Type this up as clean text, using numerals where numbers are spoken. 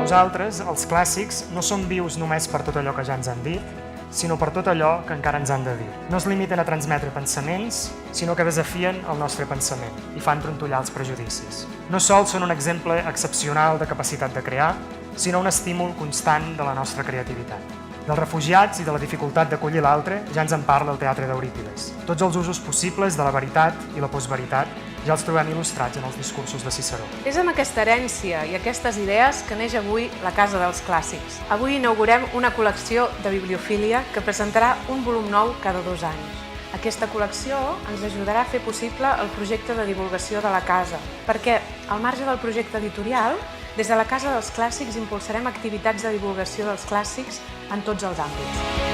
nosaltres, els clàssics no són vius només per tot allò que ja ens han dit, sinó per tot allò que encara ens han de dir. No es limiten a transmetre pensaments, sinó que desafien el nostre pensament i fan trontollar els prejudicis. No sols són un exemple excepcional de capacitat de crear, sinó un estímul constant de la nostra creativitat. Dels refugiats i de la dificultat d'acollir l'altre ja ens en parla el teatre d'Eurípides. Tots els usos possibles de la veritat i la postveritat ja els trobem il·lustrats en els discursos de Ciceró. És amb aquesta herència i aquestes idees que neix avui la Casa dels Clàssics. Avui inaugurem una col·lecció de bibliofília que presentarà un volum nou cada 2 anys. Aquesta col·lecció ens ajudarà a fer possible el projecte de divulgació de la casa, perquè, al marge del projecte editorial, des de la Casa dels Clàssics impulsarem activitats de divulgació dels clàssics en tots els àmbits.